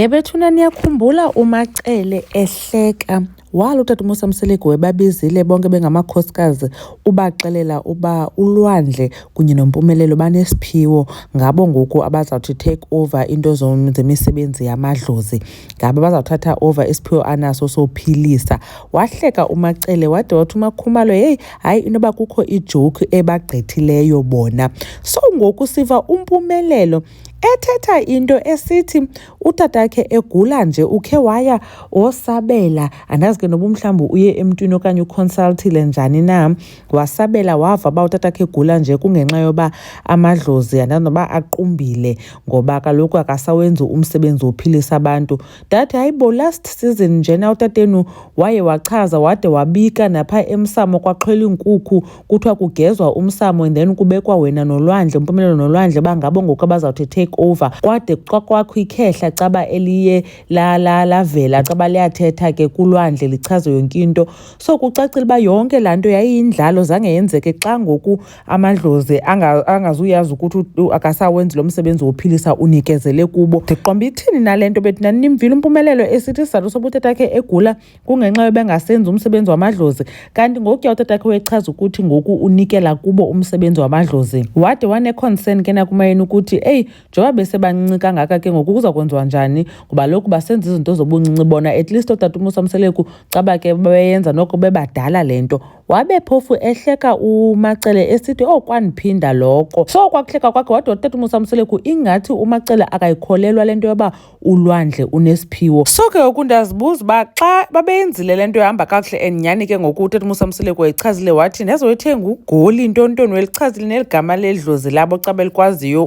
Bethuna niyakhumbula uMacele ehleka walo utata uMusa Mseleko webabizile bonke bengamakhosikazi ubaxelela uba uLwandle kunye noMpumelelo banesiphiwo, ngabo ngoku abazawuthi take over into zemisebenzi yamadlozi, ngabo abazawuthatha over isiphiwo anaso sophilisa. Wahleka uMacele wade wathi uMakhumalo hayi inoba kukho ijoke ebagqithileyo bona. So ngoku siva uMpumelelo ethetha into esithi utatakhe egula nje ukhe waya wosabela, andazi ke noba mhlawumbi uye emntwini okanye uconsultile njani na, wasabela wava uba utatakhe egula nje kungenxa yoba amadlozi andazi noba aqumbile ngoba kaloku akasawenzi umsebenzi wophilisa abantu. Ndathi hayibo last season njena utatenu waye wachaza wade wabika napha emsamo kwaxhwela iinkukhu kuthiwa kugezwa umsamo and then kubekwa wena noLwandle, Mpumelelo noLwandle bangabo ngoku abazawuthi take over. Kwade kwakho ikhehla caba eliye lavela caba liyathetha ke kuLwandle lichaze yonke into. So kucacile uba yonke laa nto yayiyindlalo, zange yenzeke xa ngoku amadlozi angazuyazi ukuthi akasawenzi lo msebenzi wophilisa unikezele kubo. Ndiqomba ithini nale nto bethi nanimvile uMpumelelo esithi isizathu soba utatakhe egula kungenxa yoba engasenzi umsebenzi wamadlozi, kanti ngoku ya utatakhe wechaza ukuthi ngoku unikela kubo umsebenzi wamadlozi. Wade wane-concern ke nakumayeni ukuthi njengoba besebancinci kangaka ke ngoku kuza kwenziwa njani ngoba lokhu basenza izinto zobuncinci bona, at least utata uMusa Mseleko caba ke beyenza noko bebadala le nto. Wabe phofu ehleka uMacele esithi kwaniphinda loko. So kwakuhleka kwakhe wade utata uMusa Mseleko ingathi uMacele akayikholelwa le nto yoba uLwandle unesiphiwo. So ke ngoku ndazibuza uba xa babeyenzile le nto yohamba kakuhle enyani ke ngoku utata uMusa Mseleko eyichazile wathi nezoyithenga ugoli intontoni welichazile neligama ledlozi labo caba elikwaziyo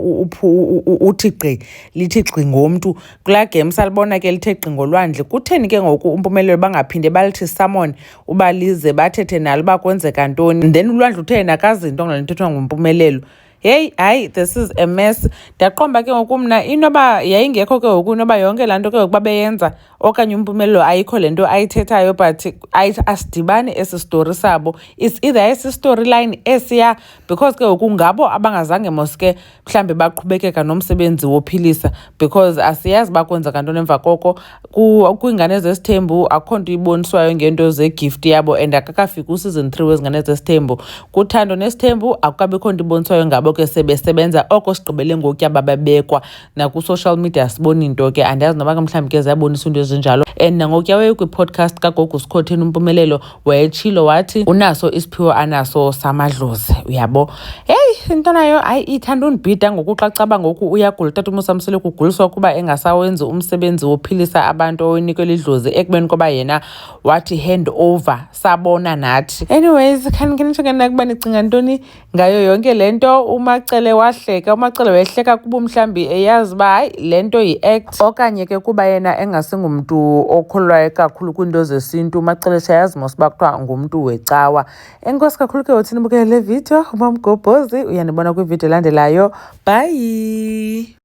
uthi gqi lithi gqi ngomntu kulaa game salibona ke lithe gqi ngoLwandle. Kutheni ke ngoku uMpumelelo bangaphinde balithi summon ubalize bathethe nalo bakwenzeka ntoni, then uLwandle uthe yena akazinto ngale nto ethethwa nguMpumelelo. Hayi, this is a mess. Ndiyaqomba ke ngoku mna inoba yayingekho ke ngoku inoba yonke laa nto ke ngoku babeyenza okanye uMpumelelo ayikho le nto ayithethayo, but asidibani esi story sabo. It's either esi storyline esiya because ke ngoku ngabo abangazange moske mhlambe baqhubekeka nomsebenzi wophilisa, because asiyazi bakwenzeka ntoni emva koko. Kwiingane zesithembu akho nto iboniswayo ngento zegift yabo and akakafiki useason 3 wezingane zesithembu. Kuthando nesithembu akukabikho nto iboniswayo ngabo ke sebesebenza oko sigqibele ngokuya babebekwa naku-social media sibona into ke andazi noba ke mhlawumbi ke ziyabonisa into ezinjalo. And nangokuya wayekwi-podcast kaGogo Sikhotheni uMpumelelo wayetshilo wathi unaso isiphiwo anaso samadlozi, uyabo. Into nayo ithanda undibhida ngoku xa caba ngoku uyagula utata uMusa Mseleko uguliswa kuba engasawenzi umsebenzi wophilisa abantu owenikelwa idlozi ekubeni koba yena wathi hand over sabona nathi. Anyways, khanike nakuba nicinga ntoni ngayo yonke le nto. uMacele wahleka, uMacele wehleka kuba mhlawumbi eyazi uba le nto yi-act okanye ke kuba yena engasingumntu okholwayo kakhulu kwiinto zesintu. uMacele siyayazi mos uba kuthiwa ngumntu wecawa. Enkosi kakhulu ke uthi nibukele le video. uMamGobhozi uyanibona kwividiyo elandelayo. Bye.